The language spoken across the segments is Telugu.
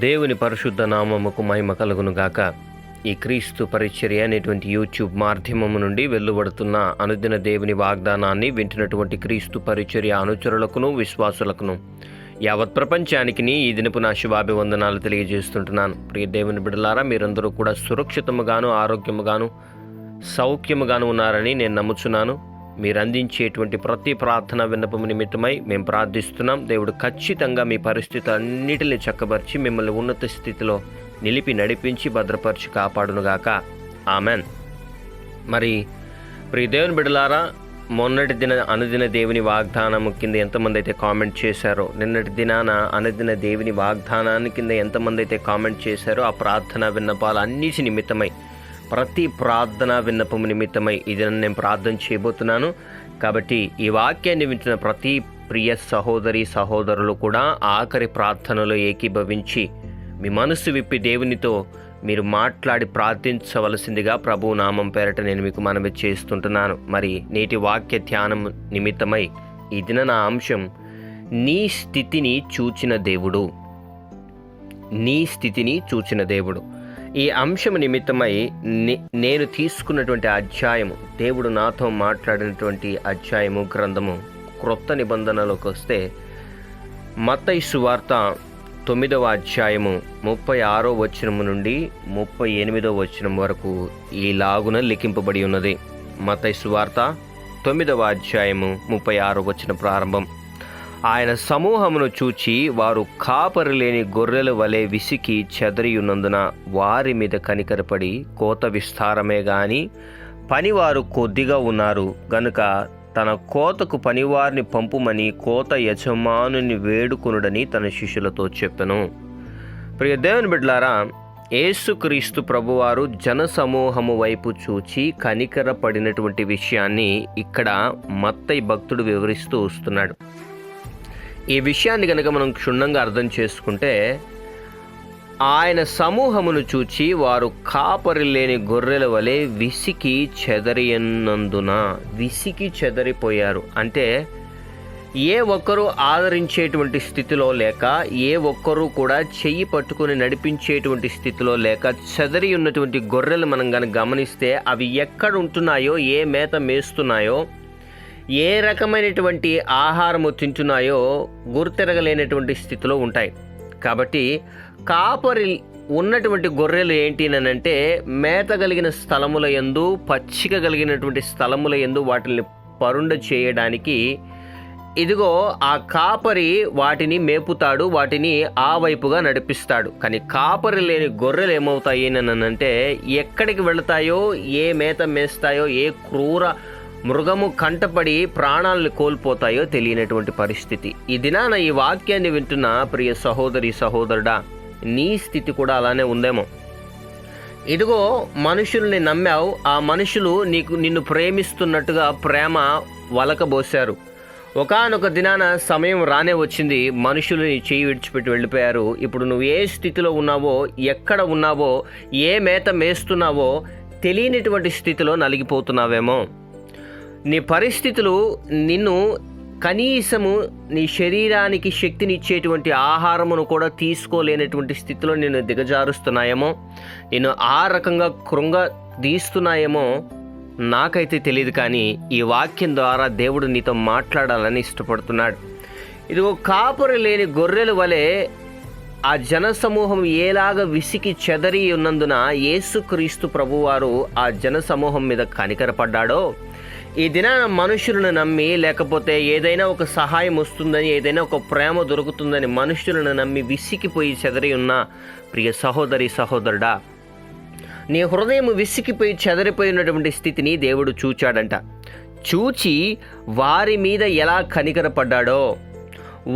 దేవుని పరిశుద్ధ నామముకు మహిమ కలుగును గాక. ఈ క్రీస్తు పరిచర్య అనేటువంటి యూట్యూబ్ మాధ్యమము నుండి వెలువడుతున్న అనుదిన దేవుని వాగ్దానాన్ని వింటున్నటువంటి క్రీస్తు పరిచర్య అనుచరులకును విశ్వాసులకును యావత్ ప్రపంచానికి ఈ దినపు నా శుభాభివందనాలు తెలియజేస్తుంటున్నాను. ప్రియ దేవుని బిడ్డలారా, మీరందరూ కూడా సురక్షితముగాను ఆరోగ్యముగాను సౌఖ్యముగాను ఉన్నారని నేను నమ్ముచున్నాను. మీరు అందించేటువంటి ప్రతి ప్రార్థన విన్నపము నిమిత్తమై మేము ప్రార్థిస్తున్నాం. దేవుడు ఖచ్చితంగా మీ పరిస్థితి అన్నిటిని చక్కబరిచి మిమ్మల్ని ఉన్నత స్థితిలో నిలిపి నడిపించి భద్రపరిచి కాపాడునుగాక. ఆమెన్. మరి ప్రియ దేవుని బిడ్డలారా, మొన్నటి దిన అనుదిన దేవుని వాగ్దానము కింద ఎంతమంది అయితే కామెంట్ చేశారో, నిన్నటి దినాన అనుదిన దేవుని వాగ్దానాన్ని కింద ఎంతమంది అయితే కామెంట్ చేశారో, ఆ ప్రార్థన విన్నపాలు అన్నిటి నిమిత్తమై, ప్రతి ప్రార్థన విన్నపము నిమిత్తమై ఇది నేను ప్రార్థన చేయబోతున్నాను. కాబట్టి ఈ వాక్యాన్ని వింటున్న ప్రతి ప్రియ సహోదరి సహోదరులు కూడా ఆఖరి ప్రార్థనలో ఏకీభవించి మీ మనసు విప్పి దేవునితో మీరు మాట్లాడి ప్రార్థించవలసిందిగా ప్రభువు నామం పేరట నేను మీకు మనవి చేస్తుంటున్నాను. మరి నేటి వాక్య ధ్యానం నిమిత్తమై ఈ దిన నా అంశం, నీ స్థితిని చూచిన దేవుడు. నీ స్థితిని చూచిన దేవుడు. ఈ అంశం నిమిత్తమై నేను తీసుకున్నటువంటి అధ్యాయము, దేవుడు నాతో మాట్లాడినటువంటి అధ్యాయము, గ్రంథము క్రొత్త నిబంధనలోకి వస్తే మత్తయి సువార్త 9వ అధ్యాయము 36వ వచనము నుండి 38వ వచనం వరకు ఈలాగున లిఖింపబడి ఉన్నది. మత్తయి సువార్త 9వ అధ్యాయము 36వ వచన ప్రారంభం. ఆయన సమూహమును చూచి వారు కాపరి లేని గొర్రెల వలె విసికి చెదరియున్నందున వారి మీద కనికరపడి, కోత విస్తారమే గాని పనివారు కొద్దిగా ఉన్నారు గనుక తన కోతకు పనివారిని పంపుమని కోత యజమానుని వేడుకొనుడని తన శిష్యులతో చెప్పెను. ప్రియ దేవుని బిడ్డలారా, యేసుక్రీస్తు ప్రభువారు జనసమూహము వైపు చూచి కనికరపడినటువంటి విషయాన్ని ఇక్కడ మత్తయి భక్తుడు వివరిస్తూ వస్తున్నాడు. ఈ విషయాన్ని కనుక మనం క్షుణ్ణంగా అర్థం చేసుకుంటే, ఆయన సమూహమును చూచి వారు కాపరి లేని గొర్రెల వలె విసికి చెదరినందున, విసికి చెదరిపోయారు అంటే ఏ ఒక్కరూ ఆదరించేటువంటి స్థితిలో లేక, ఏ ఒక్కరూ కూడా చెయ్యి పట్టుకుని నడిపించేటువంటి స్థితిలో లేక చెదరి ఉన్నటువంటి గొర్రెలు మనం కనుక గమనిస్తే అవి ఎక్కడ ఉంటున్నాయో, ఏ మేత మేస్తున్నాయో, ఏ రకమైనటువంటి ఆహారము తింటున్నాయో గుర్తెరగలేనటువంటి స్థితిలో ఉంటాయి. కాబట్టి కాపరి ఉన్నటువంటి గొర్రెలు ఏంటి అంటే, మేత కలిగిన స్థలముల యందు, పచ్చిక కలిగినటువంటి స్థలముల యందు వాటిని పరుండ చేయడానికి ఇదిగో ఆ కాపరి వాటిని మేపుతాడు, వాటిని ఆ వైపుగా నడిపిస్తాడు. కానీ కాపరి లేని గొర్రెలు ఏమవుతాయి అంటే, ఎక్కడికి వెళతాయో, ఏ మేత మేస్తాయో, ఏ క్రూర మృగము కంటపడి ప్రాణాలను కోల్పోతాయో తెలియనటువంటి పరిస్థితి. ఈ దినాన ఈ వాక్యాన్ని వింటున్న ప్రియ సహోదరి సహోదరుడా, నీ స్థితి కూడా అలానే ఉందేమో. ఇదిగో మనుషుల్ని నమ్మావు, ఆ మనుషులు నిన్ను ప్రేమిస్తున్నట్టుగా ప్రేమ వలకబోశారు. ఒకానొక దినాన సమయం రానే వచ్చింది, మనుషులు నీ చేయి విడిచిపెట్టి వెళ్ళిపోయారు. ఇప్పుడు నువ్వు ఏ స్థితిలో ఉన్నావో, ఎక్కడ ఉన్నావో, ఏ మేత మేస్తున్నావో తెలియనటువంటి స్థితిలో నలిగిపోతున్నావేమో. నీ పరిస్థితులు నిన్ను కనీసము నీ శరీరానికి శక్తినిచ్చేటువంటి ఆహారమును కూడా తీసుకోలేనటువంటి స్థితిలో నిన్ను దిగజారుస్తున్నాయేమో, నిన్ను ఆ రకంగా కృంగదీస్తున్నాయేమో నాకైతే తెలియదు. కానీ ఈ వాక్యం ద్వారా దేవుడు నీతో మాట్లాడాలని ఇష్టపడుతున్నాడు. ఇదిగో కాపరి లేని గొర్రెల వలె ఆ జనసమూహం ఏలాగా విసికి చెదరి ఉన్నందున యేసుక్రీస్తు ప్రభువారు ఆ జనసమూహం మీద కనికరపడ్డాడో, ఈ దినాన మనుషులను నమ్మి, లేకపోతే ఏదైనా ఒక సహాయం వస్తుందని, ఏదైనా ఒక ప్రేమ దొరుకుతుందని మనుషులను నమ్మి విసికిపోయి చెదరి ఉన్న ప్రియ సహోదరి సహోదరుడా, నీ హృదయం విసికిపోయి చెదరిపోయినటువంటి స్థితిని దేవుడు చూచాడంట. చూచి వారి మీద ఎలా కనికరపడ్డాడో,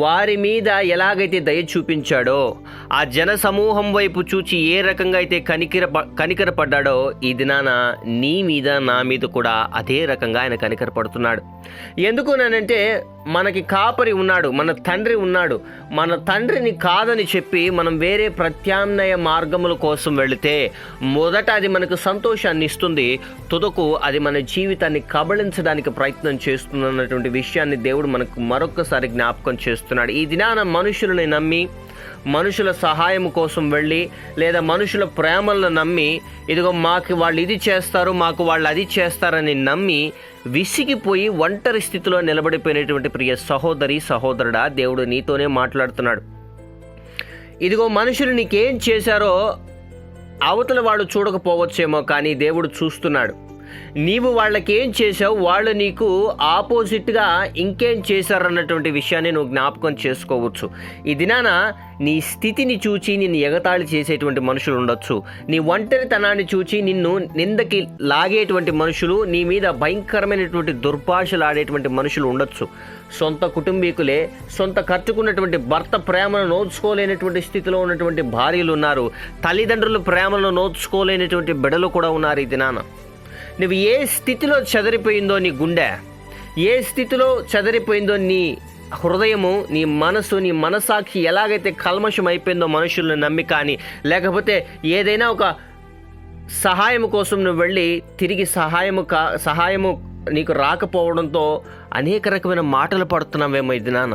వారి మీద ఎలాగైతే దయ చూపించాడో, ఆ జన సమూహం వైపు చూచి ఏ రకంగా అయితే కనికరపడ్డాడో, ఈ దినాన నీ మీద నా మీద కూడా అదే రకంగా ఆయన కనికరపడుతున్నాడు. ఎందుకునంటే మనకి కాపరి ఉన్నాడు, మన తండ్రి ఉన్నాడు. మన తండ్రిని కాదని చెప్పి మనం వేరే ప్రత్యామ్నాయ మార్గముల కోసం వెళితే మొదట అది మనకు సంతోషాన్ని ఇస్తుంది, తుదకు అది మన జీవితాన్ని కబళించడానికి ప్రయత్నం చేస్తున్నటువంటి విషయాన్ని దేవుడు మనకు మరొకసారి జ్ఞాపకం చేస్తున్నాడు. చేస్తున్నాడు. ఈ దినాన మనుషులని నమ్మి, మనుషుల సహాయం కోసం వెళ్ళి, లేదా మనుషుల ప్రేమలను నమ్మి, ఇదిగో మాకు వాళ్ళు ఇది చేస్తారు, మాకు వాళ్ళు అది చేస్తారని నమ్మి విసిగిపోయి ఒంటరి స్థితిలో నిలబడిపోయినటువంటి ప్రియ సహోదరి సహోదరుడా, దేవుడు నీతోనే మాట్లాడుతున్నాడు. ఇదిగో మనుషులు నీకేం చేశారో అవతల వాడు చూడకపోవచ్చేమో, కానీ దేవుడు చూస్తున్నాడు. నీవు వాళ్ళకేం చేసావు, వాళ్ళు నీకు ఆపోజిట్గా ఇంకేం చేశారన్నటువంటి విషయాన్ని నువ్వు జ్ఞాపకం చేసుకోవచ్చు. ఈ దినాన నీ స్థితిని చూచి నిన్ను ఎగతాళి చేసేటువంటి మనుషులు ఉండొచ్చు. నీ ఒంటరితనాన్ని చూచి నిన్ను నిందకి లాగేటువంటి మనుషులు, నీ మీద భయంకరమైనటువంటి దుర్భాషలు ఆడేటువంటి మనుషులు ఉండొచ్చు. సొంత కుటుంబీకులే, సొంత కట్టుకున్నటువంటి భర్త ప్రేమను నోచుకోలేనటువంటి స్థితిలో ఉన్నటువంటి భార్యలు ఉన్నారు. తల్లిదండ్రుల ప్రేమను నోచుకోలేనటువంటి బిడ్డలు కూడా ఉన్నారు. ఈ దినాన నువ్వు ఏ స్థితిలో చెదరిపోయిందో నీ గుండె, ఏ స్థితిలో చెదరిపోయిందో నీ హృదయము, నీ మనసు, నీ మనసాక్షి ఎలాగైతే కల్మషం అయిపోయిందో మనుషులను నమ్మి, కానీ లేకపోతే ఏదైనా ఒక సహాయం కోసం నువ్వు వెళ్ళి తిరిగి సహాయము నీకు రాకపోవడంతో అనేక రకమైన మాటలు పడుతున్నావేమో ఈ దినాన.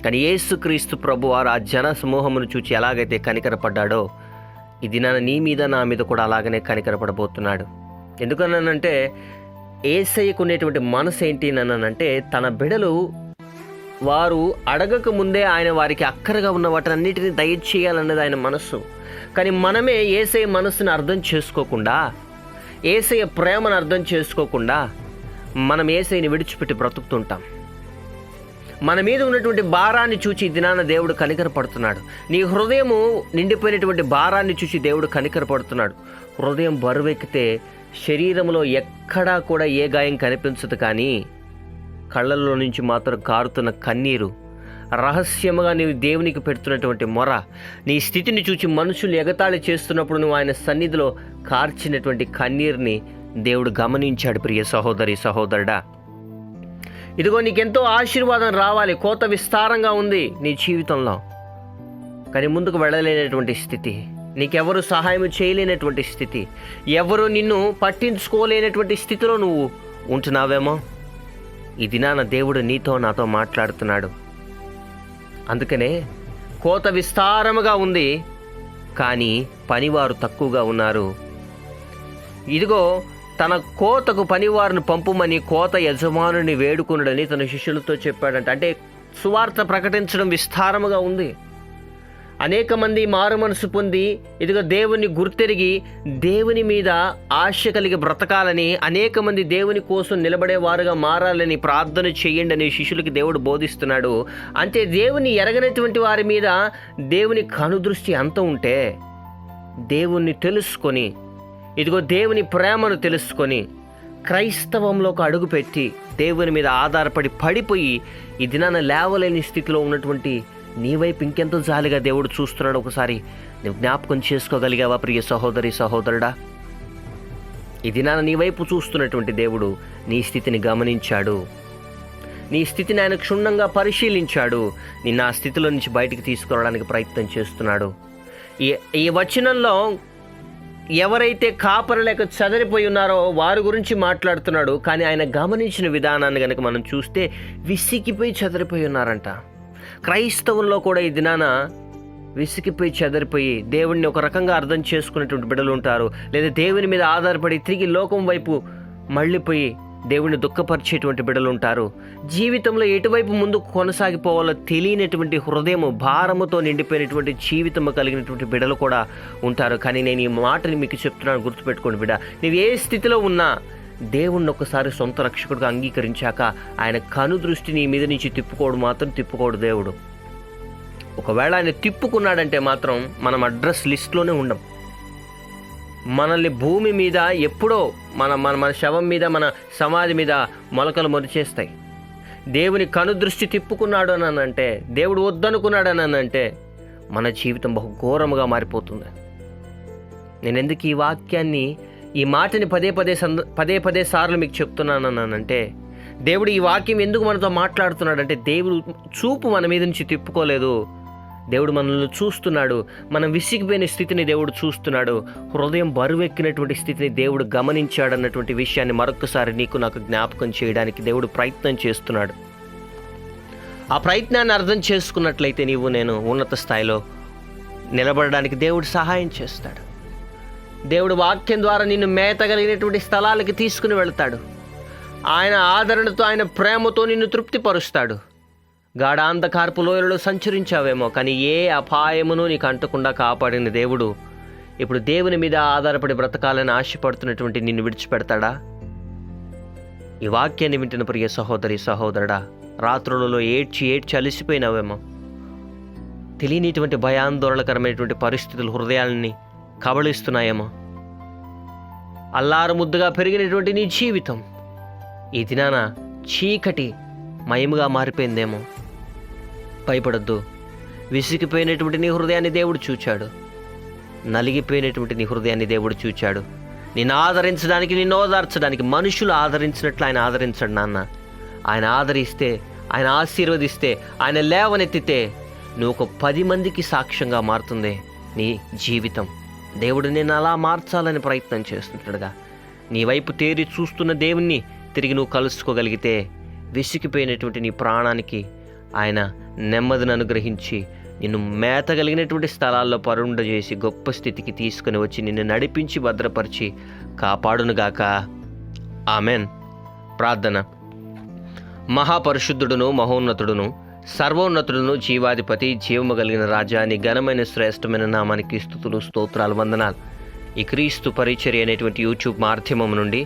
కానీ యేసుక్రీస్తు ప్రభువారు ఆ జన సమూహమును చూచి ఎలాగైతే కనికరపడ్డాడో, ఈ దినాన నీ మీద నా మీద కూడా అలాగనే కనికరపడబోతున్నాడు. ఎందుకనంటే యేసయ్యకు ఉండేటువంటి మనసు ఏంటి అనంటే, తన బిడలు వారు అడగక ముందే ఆయన వారికి అక్కరగా ఉన్న వాటన్నిటిని దయచేయాలన్నది ఆయన మనస్సు. కానీ మనమే యేసయ్య మనస్సును అర్థం చేసుకోకుండా, యేసయ్య ప్రేమను అర్థం చేసుకోకుండా మనం యేసయ్యని విడిచిపెట్టి బ్రతుకుతుంటాం. మన మీద ఉన్నటువంటి భారాన్ని చూచి దినాన దేవుడు కనికరపడుతున్నాడు. నీ హృదయము నిండిపోయినటువంటి భారాన్ని చూసి దేవుడు కనికరపడుతున్నాడు. హృదయం బరువెక్కితే శరీరంలో ఎక్కడా కూడా ఏ గాయం కనిపించదు, కానీ కళ్ళల్లో నుంచి మాత్రం కారుతున్న కన్నీరు, రహస్యముగా నీవు దేవునికి పెడుతున్నటువంటి మొర, నీ స్థితిని చూచి మనుషులు ఎగతాళి చేస్తున్నప్పుడు నువ్వు ఆయన సన్నిధిలో కార్చినటువంటి కన్నీరుని దేవుడు గమనించాడు. ప్రియ సహోదరి సహోదరుడా, ఇదిగో నీకెంతో ఆశీర్వాదం రావాలి, కోత విస్తారంగా ఉంది నీ జీవితంలో, కానీ ముందుకు వెళ్ళలేనటువంటి స్థితి, నీకెవరు సహాయం చేయలేనటువంటి స్థితి, ఎవరు నిన్ను పట్టించుకోలేనటువంటి స్థితిలో నువ్వు ఉంటున్నావేమో. ఈ దినాన దేవుడు నీతో నాతో మాట్లాడుతున్నాడు. అందుకనే కోత విస్తారముగా ఉంది, కానీ పనివారు తక్కువగా ఉన్నారు. ఇదిగో తన కోతకు పనివారిని పంపుమని కోత యజమానుని వేడుకున్నాడని తన శిష్యులతో చెప్పాడంట. అంటే సువార్త ప్రకటించడం విస్తారముగా ఉంది. అనేక మంది మారు మనసు పొంది ఇదిగో దేవుని గుర్తెరిగి దేవుని మీద ఆశ కలిగి బ్రతకాలని, అనేక మంది దేవుని కోసం నిలబడేవారుగా మారాలని ప్రార్థన చేయండి అని శిష్యులకి దేవుడు బోధిస్తున్నాడు. అంటే దేవుని ఎరగనటువంటి వారి మీద దేవుని కనుదృష్టి అంత ఉంటే, దేవుణ్ణి తెలుసుకొని, ఇదిగో దేవుని ప్రేమను తెలుసుకొని క్రైస్తవంలోకి అడుగుపెట్టి దేవుని మీద ఆధారపడి పడిపోయి ఈ దినాన లేవలేని స్థితిలో ఉన్నటువంటి నీ వైపు ఇంకెంతో జాలిగా దేవుడు చూస్తున్నాడు. ఒకసారి నువ్వు జ్ఞాపకం చేసుకోగలిగావా ప్రియ సహోదరి సహోదరుడా? ఈ దినాన నీ వైపు చూస్తున్నటువంటి దేవుడు నీ స్థితిని గమనించాడు. నీ స్థితిని ఆయన క్షుణ్ణంగా పరిశీలించాడు. నిన్ను ఆ స్థితిలో నుంచి బయటికి తీసుకురావడానికి ప్రయత్నం చేస్తున్నాడు. ఈ వచనంలో ఎవరైతే కాపరి లేక చదరిపోయి ఉన్నారో వారి గురించి మాట్లాడుతున్నాడు. కానీ ఆయన గమనించిన విధానాన్ని కనుక మనం చూస్తే విసిగిపోయి చదరిపోయి ఉన్నారంట. క్రైస్తవుల్లో కూడా ఈ దినాన విసిగిపోయి చెదరిపోయి దేవుడిని ఒక రకంగా అర్థం చేసుకునేటువంటి బిడ్డలు ఉంటారు. లేదా దేవుని మీద ఆధారపడి తిరిగి లోకం వైపు మళ్ళీపోయి దేవుడిని దుఃఖపరిచేటువంటి బిడ్డలు ఉంటారు. జీవితంలో ఎటువైపు ముందుకు కొనసాగిపోవాలో తెలియనటువంటి హృదయము భారముతో నిండిపోయినటువంటి జీవితము కలిగినటువంటి బిడ్డలు కూడా ఉంటారు. కానీ నేను ఈ మాటని మీకు చెప్తున్నాను, గుర్తుపెట్టుకోండి బిడ్డ, నీవు ఏ స్థితిలో ఉన్నా దేవుణ్ణి ఒక్కసారి సొంత రక్షకుడిగా అంగీకరించాక ఆయన కను దృష్టి నీ మీద నుంచి తిప్పుకోడు దేవుడు. ఒకవేళ ఆయన తిప్పుకున్నాడంటే మాత్రం మనం అడ్రస్ లిస్ట్లోనే ఉండం. మనల్ని భూమి మీద ఎప్పుడో మన శవం మీద, మన సమాధి మీద మొలకలు మొరిచేస్తాయి. దేవుని కను దృష్టి తిప్పుకున్నాడు అని అంటే, దేవుడు వద్దనుకున్నాడు అని అంటే మన జీవితం బహు ఘోరముగా మారిపోతుంది. నేను ఎందుకు ఈ వాక్యాన్ని, ఈ మాటని పదే సార్లు మీకు చెప్తున్నానంటే, దేవుడు ఈ వాక్యం ఎందుకు మనతో మాట్లాడుతున్నాడంటే, దేవుడు చూపు మన మీద నుంచి తిప్పుకోలేదు. దేవుడు మనల్ని చూస్తున్నాడు. మనం విసిగిపోయిన స్థితిని దేవుడు చూస్తున్నాడు. హృదయం బరువెక్కినటువంటి స్థితిని దేవుడు గమనించాడు అన్నటువంటి విషయాన్ని మరొకసారి నీకు నాకు జ్ఞాపకం చేయడానికి దేవుడు ప్రయత్నం చేస్తున్నాడు. ఆ ప్రయత్నాన్ని అర్థం చేసుకున్నట్లయితే నేను ఉన్నత స్థాయిలో నిలబడడానికి దేవుడు సహాయం చేస్తాడు. దేవుడు వాక్యం ద్వారా నిన్ను మేతగలిగినటువంటి స్థలాలకి తీసుకుని వెళ్తాడు. ఆయన ఆదరణతో, ఆయన ప్రేమతో నిన్ను తృప్తిపరుస్తాడు. గాఢాంధకారపు లోయలలో సంచరించావేమో, కానీ ఏ అపాయమును నీకు అంటకుండా కాపాడిన దేవుడు ఇప్పుడు దేవుని మీద ఆధారపడి బ్రతకాలని ఆశపడుతున్నటువంటి నిన్ను విడిచిపెడతాడా? ఈ వాక్యాన్ని వింటున్న ప్రియ సహోదరి, సహోదరుడా, రాత్రులలో ఏడ్చి అలసిపోయినావేమో. తెలియనిటువంటి భయాందోళనకరమైనటువంటి పరిస్థితులు హృదయాలని కబళిస్తున్నాయేమో. అల్లారు ముద్దుగా పెరిగినటువంటి నీ జీవితం ఈ దినాన చీకటి మయముగా మారిపోయిందేమో. భయపడొద్దు. విసిగిపోయినటువంటి నీ హృదయాన్ని దేవుడు చూచాడు. నలిగిపోయినటువంటి నీ హృదయాన్ని దేవుడు చూచాడు. నిన్ను ఆదరించడానికి, నిన్ను ఓదార్చడానికి మనుషులు ఆదరించినట్లు ఆయన ఆదరించడు నాన్న. ఆయన ఆదరిస్తే, ఆయన ఆశీర్వదిస్తే, ఆయన లేవనెత్తితే నువ్వు ఒక 10 మందికి సాక్ష్యంగా మారుతుంది నీ జీవితం. దేవుడు నిన్ను అలా మార్చాలని ప్రయత్నం చేస్తుంటాడుగా. నీ వైపు తేరి చూస్తున్న దేవుణ్ణి తిరిగి నువ్వు కలుసుకోగలిగితే విసిగిపోయినటువంటి నీ ప్రాణానికి ఆయన నెమ్మదిని అనుగ్రహించి నిన్ను మేతగలిగినటువంటి స్థలాల్లో పరుండజేసి గొప్ప స్థితికి తీసుకుని వచ్చి నిన్ను నడిపించి భద్రపరిచి కాపాడునుగాక. ఆమెన్. ప్రార్థన. మహాపరిశుద్ధుడును, మహోన్నతుడును, సర్వోన్నతుడును, జీవాధిపతి, జీవము కలిగిన రాజా, నీ ఘనమైన శ్రేష్టమైన నామానికి స్తుతులు, స్తోత్రాలు, వందనాలు. ఈ క్రీస్తు పరిచర్య అనేటువంటి యూట్యూబ్ మాధ్యమం నుండి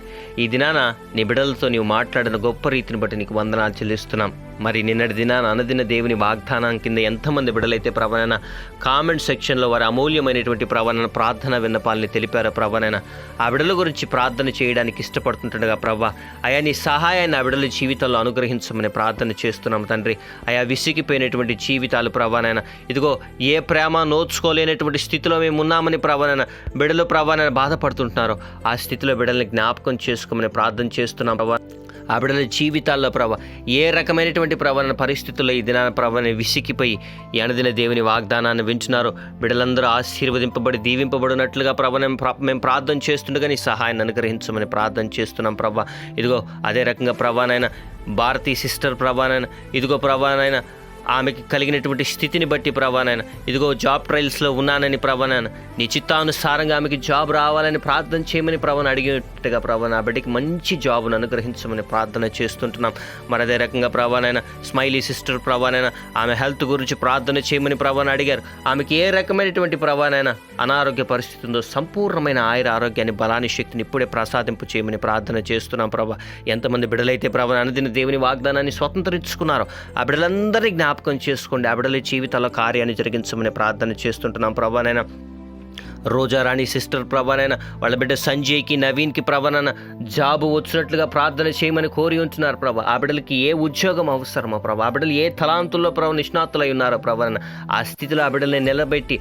ఈ దినాన నీ బిడ్డలతో నీవు మాట్లాడిన గొప్ప రీతిని బట్టి నీకు వందనాలు చెల్లిస్తున్నాం. మరి నిన్నటి దినాన అనుదిన దేవుని వాగ్దానం కింద ఎంతమంది బిడ్డలైతే ప్రభానైనా కామెంట్ సెక్షన్లో వారి అమూల్యమైనటువంటి ప్రార్థన విన్నపాలని తెలిపారో ప్రభానైనా ఆ బిడ్డల గురించి ప్రార్థన చేయడానికి ఇష్టపడుతుండగా ప్రభా, అయా నీ సహాయాన్ని ఆ బిడ్డల జీవితాల్లో అనుగ్రహించమని ప్రార్థన చేస్తున్నాం తండ్రి. అయా విసిగిపోయినటువంటి జీవితాలు ప్రభానైనా, ఇదిగో ఏ ప్రేమ నోచుకోలేనటువంటి స్థితిలో మేము ఉన్నామని ప్రభానైనా బిడ్డలు ప్రభానైనా బాధపడుతుంటున్నారో ఆ స్థితిలో బిడ్డల్ని జ్ఞాపకం చేసుకోమని ప్రార్థన చేస్తున్నాం ప్రభా. ఆ బిడ్డల జీవితాల్లో ప్రభా ఏ రకమైనటువంటి ప్రభాన పరిస్థితుల్లో ఈ దినాన ప్రభాని విసిగిపోయి ఈ అనుదిన దేవుని వాగ్దానాన్ని వింటున్నారో బిడ్డలందరూ ఆశీర్వదింపబడి దీవింపబడినట్లుగా మేము ప్రార్థన చేస్తుండగా నీ సహాయాన్ని అనుగ్రహించమని ప్రార్థన చేస్తున్నాం ప్రభా. ఇదిగో అదే రకంగా ప్రభానైనా భారతీ సిస్టర్ ప్రభానైనా, ఇదిగో ప్రభానైనా ఆమెకి కలిగినటువంటి స్థితిని బట్టి ప్రభానైనా, ఇదిగో జాబ్ ట్రయల్స్లో ఉన్నానని ప్రభానైనా నీ చిత్తానుసారంగా ఆమెకి జాబ్ రావాలని ప్రార్థన చేయమని ప్రభాని అడిగినట్టుగా ప్రభాన ఆ బిడ్డకి మంచి జాబ్ను అనుగ్రహించమని ప్రార్థన చేస్తుంటున్నాం. మరి అదే రకంగా ప్రభానైనా స్మైలీ సిస్టర్ ప్రభానైనా ఆమె హెల్త్ గురించి ప్రార్థన చేయమని ప్రభాని అడిగారు. ఆమెకి ఏ రకమైనటువంటి ప్రభానైనా అనారోగ్య పరిస్థితి ఉందో సంపూర్ణమైన ఆరోగ్యాన్ని, బలాన్ని, శక్తిని ఇప్పుడే ప్రసాదింపు చేయమని ప్రార్థన చేస్తున్నాం ప్రభా. ఎంతమంది బిడ్డలైతే ప్రభాని అనుదిన దేవుని వాగ్దానాన్ని స్వతంత్రించుకున్నారో ఆ బిడ్డలందరినీ జ్ఞాపకం చేసుకోండి. ఆ బిడ్డల జీవితాల్లో కార్యాన్ని జరిగించమని ప్రార్థన చేస్తుంటున్నాం ప్రభానైనా. రోజారాణి సిస్టర్ ప్రభానైనా వాళ్ళ బిడ్డ సంజయ్కి, నవీన్కి ప్రభానైనా జాబు వచ్చినట్లుగా ప్రార్థన చేయమని కోరి ఉంటున్నారు ప్రభా. ఆ బిడ్డలకి ఏ ఉద్యోగం అవసరమో ప్రభా, ఆ బిడ్డలు ఏ తలాంతుల్లో ప్రభా నిష్ణాతులై ఉన్నారో ప్రభానైనా ఆ స్థితిలో ఆ బిడ్డల్ని నిలబెట్టి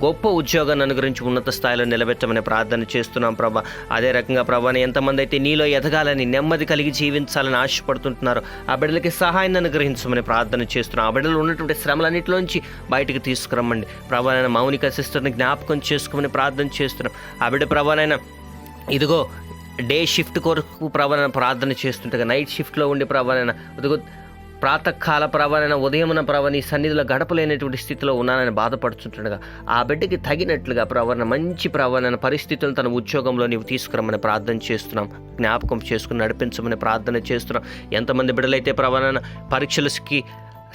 గొప్ప ఉద్యోగాన్ని అనుగురించి ఉన్నత స్థాయిలో నిలబెట్టమని ప్రార్థన చేస్తున్నాం ప్రభా. అదే రకంగా ప్రభాని ఎంతమంది అయితే నీలో ఎదగాలని, నెమ్మది కలిగి జీవించాలని ఆశపడుతుంటున్నారో ఆ బిడ్డలకి సహాయాన్ని అనుగ్రహించమని ప్రార్థన చేస్తున్నాం. ఆ బిడ్డలు ఉన్నటువంటి శ్రమలన్నింటిలోంచి బయటకు తీసుకురమ్మండి ప్రభానైనా. మౌనిక సిస్టర్ని జ్ఞాపకం చేసుకోమని ప్రార్థన చేస్తున్నాం. ఆ బిడ్డ ప్రభానైనా ఇదిగో డే షిఫ్ట్ కొరకు ప్రభానైనా ప్రార్థన చేస్తుండగా నైట్ షిఫ్ట్లో ఉండి ప్రభానైనా ఇదిగో ప్రాతకాల ప్రభానైనా ఉదయమున ప్రభా నీ సన్నిధిలో గడపలేనటువంటి స్థితిలో ఉన్నానని బాధపడుతుండగా ఆ బిడ్డకి తగినట్లుగా ప్రభాన మంచి ప్రభానైన పరిస్థితులను తన ఉద్యోగంలో నీవు తీసుకురమ్మని ప్రార్థన చేస్తున్నాం. జ్ఞాపకం చేసుకుని నడిపించమని ప్రార్థన చేస్తున్నాం. ఎంతమంది బిడ్డలైతే ప్రభానైనా పరీక్షలకి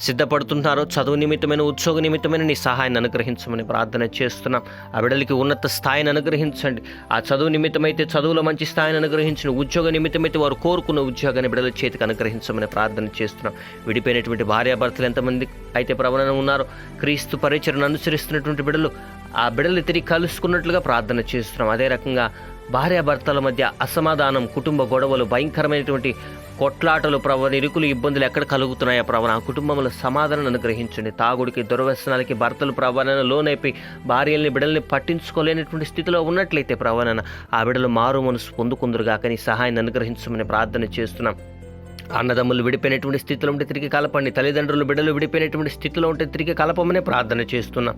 సిద్ధపడుతున్నారో, చదువు నిమిత్తమైన, ఉద్యోగ నిమిత్తమైన నీ సహాయాన్ని అనుగ్రహించమని ప్రార్థన చేస్తున్నాం. ఆ బిడ్డలకి ఉన్నత స్థాయిని అనుగ్రహించండి. ఆ చదువు నిమిత్తమైతే చదువులో మంచి స్థాయిని అనుగ్రహించండి. ఉద్యోగ నిమిత్తమైతే వారు కోరుకున్న ఉద్యోగాన్ని బిడ్డల చేతికి అనుగ్రహించమని ప్రార్థన చేస్తున్నాం. విడిపోయినటువంటి భార్యాభర్తలు ఎంతమంది అయితే ప్రవణన ఉన్నారో క్రీస్తు పరిచర్ను అనుసరిస్తున్నటువంటి బిడ్డలు ఆ బిడ్డలు తిరిగి కలుసుకున్నట్లుగా ప్రార్థన చేస్తున్నాం. అదే రకంగా భార్యాభర్తల మధ్య అసమాధానం, కుటుంబ గొడవలు, భయంకరమైనటువంటి కొట్లాటలు ప్రభావ, ఇరుకులు, ఇబ్బందులు ఎక్కడ కలుగుతున్నాయో ప్రభావ ఆ కుటుంబంలో సమాధానం అనుగ్రహించండి. తాగుడికి, దుర్వ్యసనాలకి భర్తలు ప్రభావన లోనైపోయి భార్యల్ని, బిడ్డల్ని పట్టించుకోలేనటువంటి స్థితిలో ఉన్నట్లయితే ప్రభావన ఆ బిడ్డలు మారు మనసు పొందుకుందరుగా కానీ సహాయాన్ని అనుగ్రహించమని ప్రార్థన చేస్తున్నాం. అన్నదమ్ములు విడిపోయినటువంటి స్థితిలో ఉంటే తిరిగి కలపండి. తల్లిదండ్రులు, బిడ్డలు విడిపోయినటువంటి స్థితిలో ఉంటే తిరిగి కలపమని ప్రార్థన చేస్తున్నాం.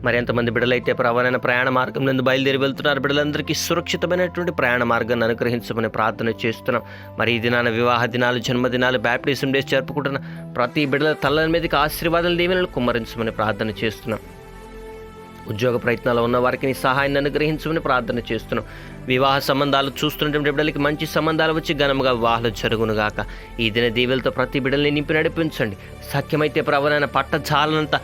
మరి ఎంతమంది బిడ్డలైతే ప్రవణమైన ప్రయాణ మార్గం నుండి బయలుదేరి వెళ్తున్నారు, బిడ్డలందరికీ సురక్షితమైనటువంటి ప్రయాణ మార్గాన్ని అనుగ్రహించమని ప్రార్థన చేస్తున్నాం. మరి ఈ దినాన వివాహ దినాలు, జన్మదినాలు, బ్యాప్టిజం డేస్ జరుపుకుంటున్న ప్రతి బిడ్డల తలల మీదకి ఆశీర్వాదాలు, దీవెనలు కుమ్మరించమని ప్రార్థన చేస్తున్నాం. ఉద్యోగ ప్రయత్నాలు ఉన్న వారికి నీ సహాయాన్ని అనుగ్రహించమని ప్రార్థన చేస్తున్నాం. వివాహ సంబంధాలు చూస్తున్నటువంటి బిడ్డలకి మంచి సంబంధాలు వచ్చి ఘనంగా వివాహాలు జరుగునుగాక. ఈ దిన దీవెలతో ప్రతి బిడ్డల్ని నింపి నడిపించండి. సఖ్యమైతే ప్రవణన పట్టజాలనంత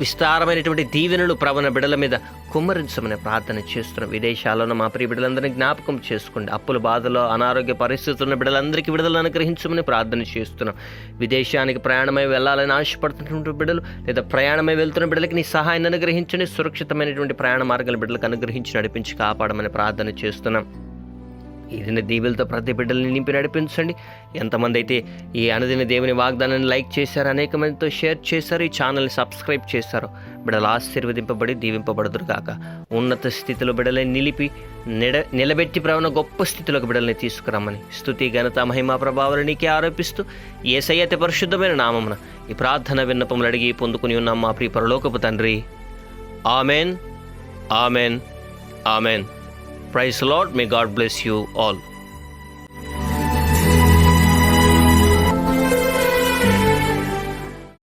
విస్తారమైనటువంటి దీవెనలు ప్రవణ బిడ్డల మీద కుమ్మరించమని ప్రార్థన చేస్తున్నాం. విదేశాల్లో మా ప్రియ బిడ్డలందరినీ జ్ఞాపకం చేసుకోండి. అప్పుల బాధలో, అనారోగ్య పరిస్థితులు ఉన్న బిడ్డలందరికీ విడుదల అనుగ్రహించమని ప్రార్థన చేస్తున్నాం. విదేశానికి ప్రయాణమై వెళ్ళాలని ఆశపడుతున్నటువంటి బిడ్డలు లేదా ప్రయాణమై వెళ్తున్న బిడ్డలకి నీ సహాయాన్ని అనుగ్రహించండి. సురక్షితమైనటువంటి ప్రయాణ మార్గాల బిడ్డలకు అనుగ్రహించి నడిపించి కాపాడమని ప్రార్థన చేస్తున్నాం. ఈ దిన దీవెలతో ప్రతి బిడ్డల్ని నింపి నడిపించండి. ఎంతమంది అయితే ఈ అనుదిన దేవుని వాగ్దానాన్ని లైక్ చేశారు, అనేక మందితో షేర్ చేశారు, ఈ ఛానల్ని సబ్స్క్రైబ్ చేశారు, బిడ్డలు ఆశీర్వదింపబడి దీవింపబడుదురు కాక. ఉన్నత స్థితిలో బిడ్డలని నిలబెట్టి ప్రవణ గొప్ప స్థితిలోకి బిడ్డల్ని తీసుకురమ్మని స్తుతి, ఘనత, మహిమా, ప్రభావాలు నీకే ఆరోపిస్తూ యేసయ్య అతి పరిశుద్ధమైన నామమున ఈ ప్రార్థన విన్నపములు అడిగి పొందుకుని ఉన్నాం మా ప్రియ పరలోకపు తండ్రి. Amen, amen, amen. Praise the Lord. May God bless you all.